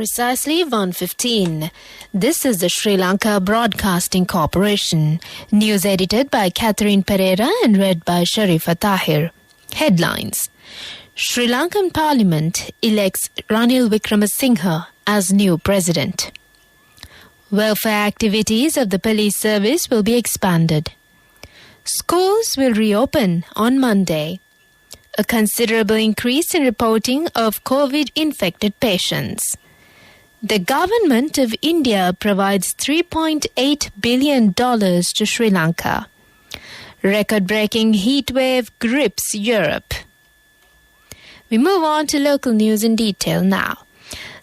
Precisely 1:15. This is the Sri Lanka Broadcasting Corporation. News edited by Catherine Pereira and read by Sharifa Tahir. Headlines. Sri Lankan Parliament elects Ranil Wickremesinghe as new president. Welfare activities of the police service will be expanded. Schools will reopen on Monday. A considerable increase in reporting of COVID-infected patients. The government of India provides $3.8 billion to Sri Lanka. Record-breaking heatwave grips Europe. We move on to local news in detail now.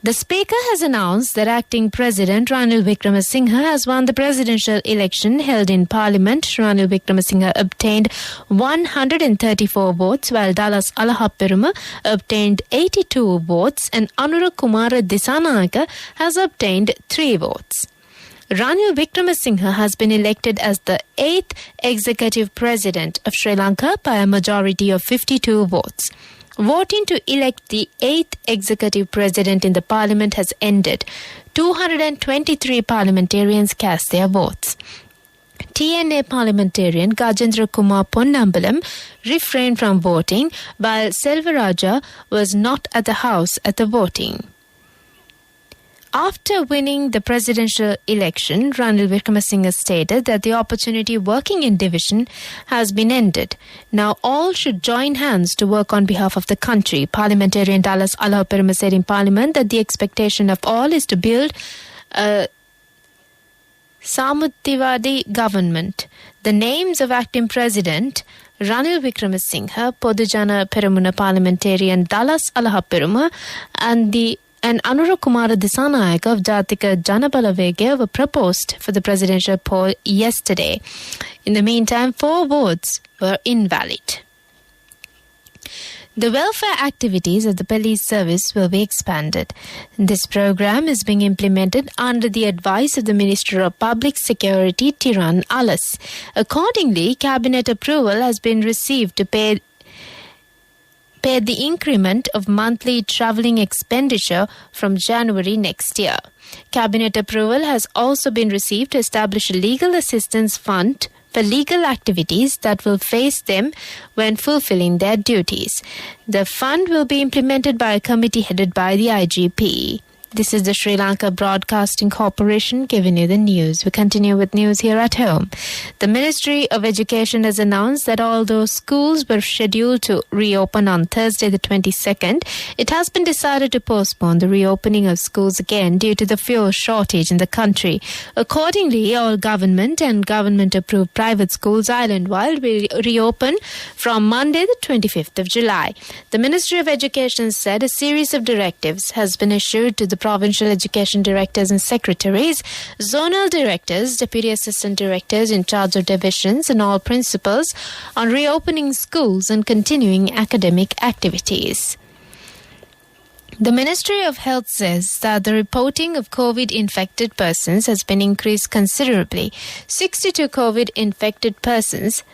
The Speaker has announced that acting President Ranil Wickremesinghe has won the presidential election held in Parliament. Ranil Wickremesinghe obtained 134 votes, while Dallas Alahappiruma obtained 82 votes and Anura Kumara Disanayake has obtained 3 votes. Ranil Wickremesinghe has been elected as the 8th executive president of Sri Lanka by a majority of 52 votes. Voting to elect the 8th executive president in the parliament has ended. 223 parliamentarians cast their votes. TNA parliamentarian Gajendra Kumar Ponnambalam refrained from voting, while Selvaraja was not at the house at the voting. After winning the presidential election, Ranil Wickremesinghe stated that the opportunity working in division has been ended. Now all should join hands to work on behalf of the country. Parliamentarian Dallas Alahappiruma said in Parliament that the expectation of all is to build a Samuttivadi government. The names of acting president Ranil Wickremesinghe, Podujana Peramuna parliamentarian Dallas Alahappiruma and Anura Kumara Disanayake of Jatika Janabalavege were proposed for the presidential poll yesterday. In the meantime, 4 votes were invalid. The welfare activities of the police service will be expanded. This program is being implemented under the advice of the Minister of Public Security, Tiran Alas. Accordingly, cabinet approval has been received to pay the increment of monthly travelling expenditure from January next year. Cabinet approval has also been received to establish a legal assistance fund for legal activities that will face them when fulfilling their duties. The fund will be implemented by a committee headed by the IGP. This is the Sri Lanka Broadcasting Corporation giving you the news. We continue with news here at home. The Ministry of Education has announced that although schools were scheduled to reopen on Thursday the 22nd, it has been decided to postpone the reopening of schools again due to the fuel shortage in the country. Accordingly, all government and government-approved private schools island-wide will reopen from Monday the 25th of July. The Ministry of Education said a series of directives has been issued to the provincial education directors and secretaries, zonal directors, deputy assistant directors in charge of divisions and all principals on reopening schools and continuing academic activities. The Ministry of Health says that the reporting of COVID-infected persons has been increased considerably. 62 COVID-infected persons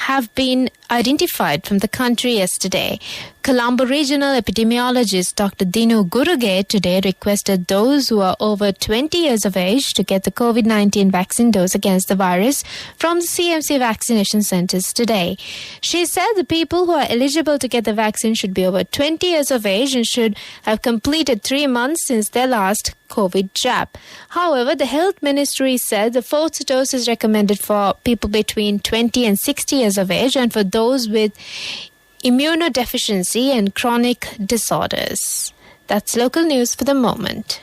have been identified from the country yesterday. Colombo Regional Epidemiologist Dr. Dinu Guruge today requested those who are over 20 years of age to get the COVID-19 vaccine dose against the virus from the CMC vaccination centers today. She said the people who are eligible to get the vaccine should be over 20 years of age and should have completed 3 months since their last COVID jab. However, the Health Ministry said the 4th dose is recommended for people between 20 and 60 years of age and for those with immunodeficiency and chronic disorders. That's local news for the moment.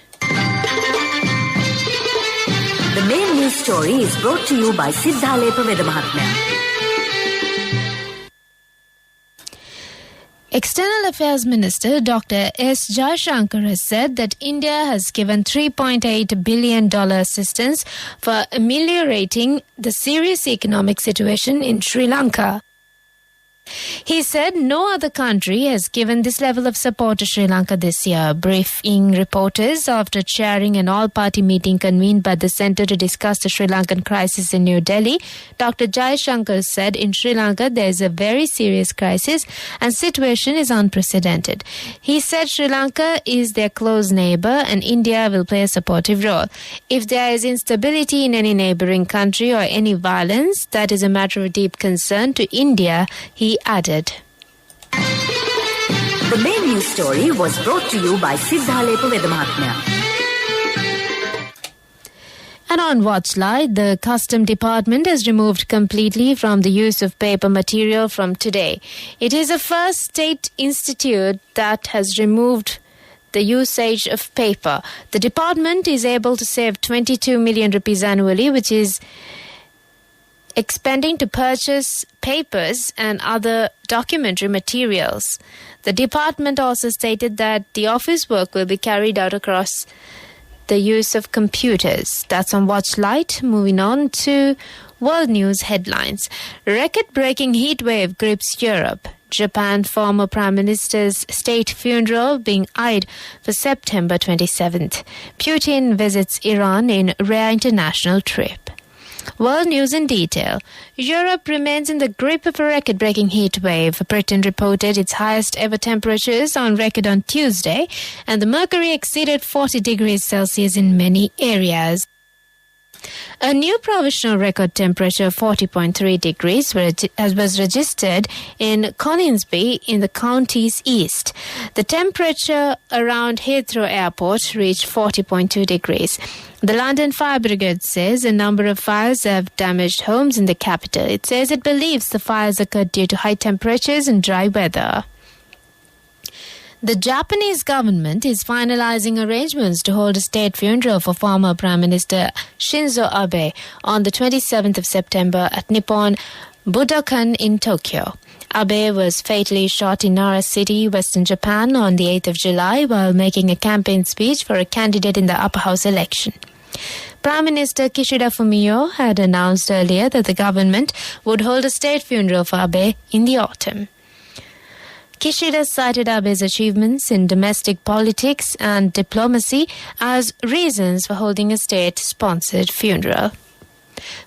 The main news story is brought to you by Siddhalepa Vedamahatmya. External Affairs Minister Dr. S. Jaishankar has said that India has given $3.8 billion assistance for ameliorating the serious economic situation in Sri Lanka. He said no other country has given this level of support to Sri Lanka this year. Briefing reporters after chairing an all-party meeting convened by the Centre to discuss the Sri Lankan crisis in New Delhi, Dr. Jaishankar said in Sri Lanka there is a very serious crisis and situation is unprecedented. He said Sri Lanka is their close neighbour and India will play a supportive role. If there is instability in any neighbouring country or any violence, that is a matter of deep concern to India, he added. The main news story was brought to you by Sidhale Mahatmya. And on Watchlight, the Custom Department has removed completely from the use of paper material from today. It is the first state institute that has removed the usage of paper. The department is able to save 22 million rupees annually, which is expending to purchase papers and other documentary materials. The department also stated that the office work will be carried out across the use of computers. That's on Watchlight. Moving on to world news headlines. Record-breaking heat wave grips Europe. Japan former Prime Minister's state funeral being eyed for September 27th. Putin visits Iran in rare international trip. World news in detail. Europe remains in the grip of a record-breaking heat wave. Britain reported its highest ever temperatures on record on Tuesday, and the mercury exceeded 40 degrees Celsius in many areas. A new provisional record temperature of 40.3 degrees was registered in Coningsby in the county's east. The temperature around Heathrow Airport reached 40.2 degrees. The London Fire Brigade says a number of fires have damaged homes in the capital. It says it believes the fires occurred due to high temperatures and dry weather. The Japanese government is finalizing arrangements to hold a state funeral for former Prime Minister Shinzo Abe on the 27th of September at Nippon Budokan in Tokyo. Abe was fatally shot in Nara City, Western Japan on the 8th of July while making a campaign speech for a candidate in the upper house election. Prime Minister Kishida Fumio had announced earlier that the government would hold a state funeral for Abe in the autumn. Kishida cited Abe's achievements in domestic politics and diplomacy as reasons for holding a state-sponsored funeral.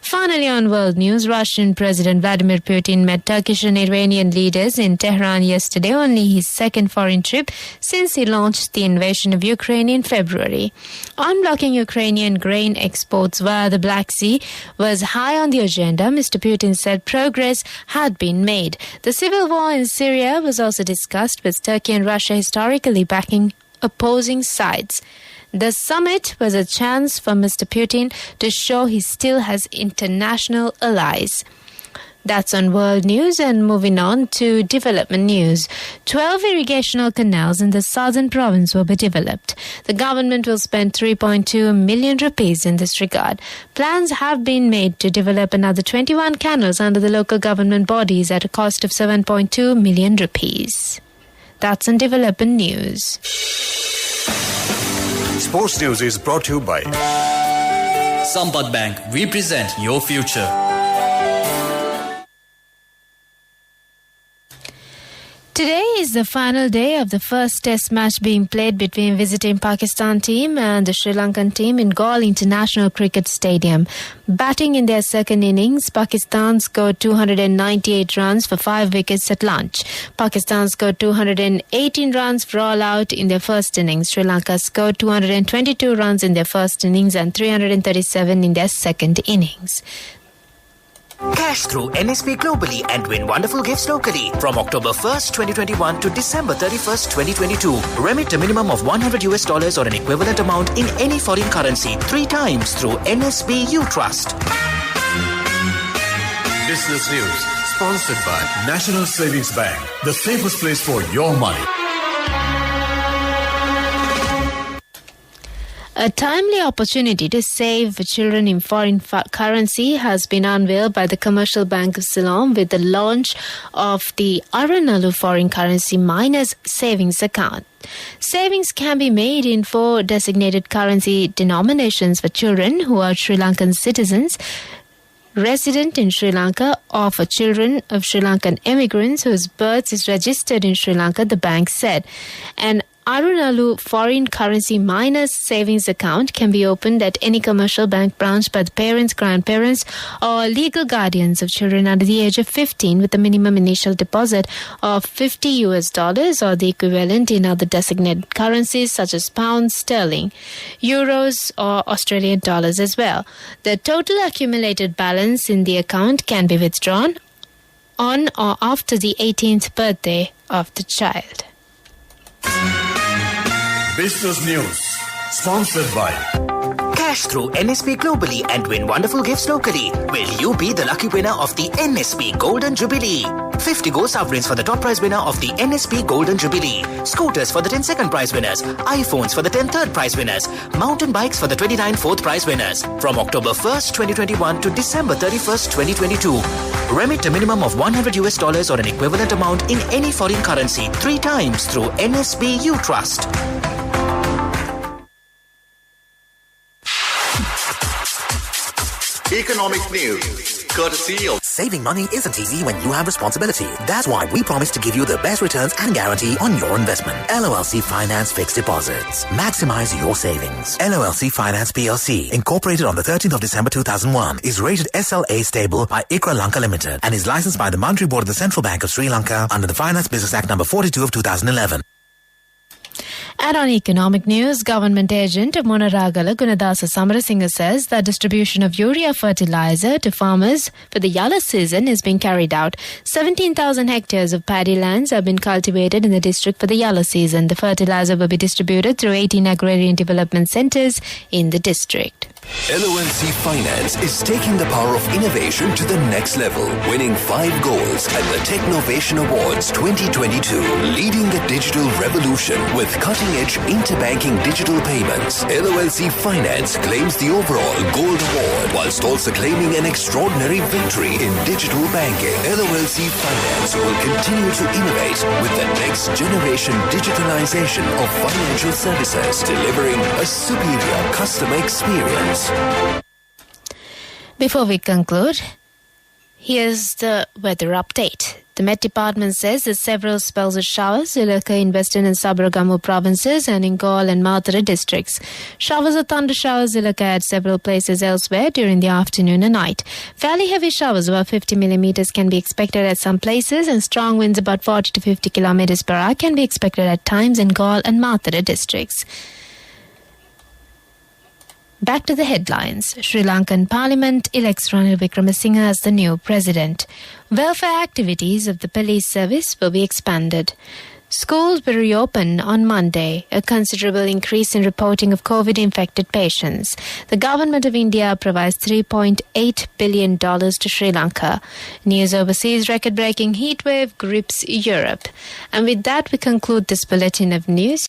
Finally, on world news, Russian President Vladimir Putin met Turkish and Iranian leaders in Tehran yesterday, only his second foreign trip since he launched the invasion of Ukraine in February. Unblocking Ukrainian grain exports via the Black Sea was high on the agenda. Mr. Putin said progress had been made. The civil war in Syria was also discussed, with Turkey and Russia historically backing opposing sides. The summit was a chance for Mr. Putin to show he still has international allies. That's on world news, and moving on to development news. 12 irrigational canals in the southern province will be developed. The government will spend 3.2 million rupees in this regard. Plans have been made to develop another 21 canals under the local government bodies at a cost of 7.2 million rupees. That's on development news. Sports News is brought to you by Sampath Bank. We present your future. Today is the final day of the first test match being played between visiting Pakistan team and the Sri Lankan team in Galle International Cricket Stadium. Batting in their second innings, Pakistan scored 298 runs for 5 wickets at lunch. Pakistan scored 218 runs for all out in their first innings. Sri Lanka scored 222 runs in their first innings and 337 in their second innings. Cash through NSP globally and win wonderful gifts locally. From October 1st, 2021 to December 31st, 2022. Remit a minimum of $100 or an equivalent amount in any foreign currency 3 times through NSB U Trust. Business News, sponsored by National Savings Bank, the safest place for your money. A timely opportunity to save children in foreign currency has been unveiled by the Commercial Bank of Ceylon with the launch of the Aranalu foreign currency miners savings account. Savings can be made in 4 designated currency denominations for children who are Sri Lankan citizens. resident in Sri Lanka or for children of Sri Lankan immigrants whose birth is registered in Sri Lanka, the bank said. An Arunalu foreign currency minors savings account can be opened at any commercial bank branch by the parents, grandparents or legal guardians of children under the age of 15 with a minimum initial deposit of $50 or the equivalent in other designated currencies such as pounds, sterling, euros or Australian dollars as well. The total accumulated balance in the account can be withdrawn on or after the 18th birthday of the child. Business News, sponsored by Cash through NSP globally and win wonderful gifts locally. Will you be the lucky winner of the NSP Golden Jubilee? 50 gold sovereigns for the top prize winner of the NSP Golden Jubilee. Scooters for the 10 second prize winners. iPhones for the 10 third prize winners. Mountain bikes for the 29 fourth prize winners. From October 1st, 2021 to December 31st, 2022. Remit a minimum of $100 or an equivalent amount in any foreign currency 3 times through NSB You Trust. Economic news, courtesy of... Saving money isn't easy when you have responsibility. That's why we promise to give you the best returns and guarantee on your investment. LOLC Finance Fixed Deposits. Maximize your savings. LOLC Finance PLC, incorporated on the 13th of December 2001, is rated SLA stable by ICRA Lanka Limited and is licensed by the Monetary Board of the Central Bank of Sri Lanka under the Finance Business Act number 42 of 2011. And on economic news, government agent Monaragala Gunadasa Samarasinga says that distribution of urea fertilizer to farmers for the JUL season is being carried out. 17,000 hectares of paddy lands have been cultivated in the district for the JUL season. The fertilizer will be distributed through 18 agrarian development centres in the district. LOLC Finance is taking the power of innovation to the next level, winning 5 golds at the Technovation Awards 2022, leading the digital revolution with cutting-edge interbanking digital payments. LOLC Finance claims the overall gold award, whilst also claiming an extraordinary victory in digital banking. LOLC Finance will continue to innovate with the next generation digitalization of financial services, delivering a superior customer experience. Before we conclude, here's the weather update. The Met Department says that several spells of showers will occur in Western and Sabaragamu provinces and in Galle and Mathura districts. Showers or thunder showers will occur at several places elsewhere during the afternoon and night. Fairly heavy showers about 50 millimeters can be expected at some places, and strong winds about 40 to 50 kilometers per hour can be expected at times in Galle and Mathura districts. Back to the headlines. Sri Lankan Parliament elects Ranil Wickremesinghe as the new president. Welfare activities of the police service will be expanded. Schools will reopen on Monday, a considerable increase in reporting of COVID-infected patients. The government of India provides $3.8 billion to Sri Lanka. News overseas, record-breaking heatwave grips Europe. And with that, we conclude this bulletin of news.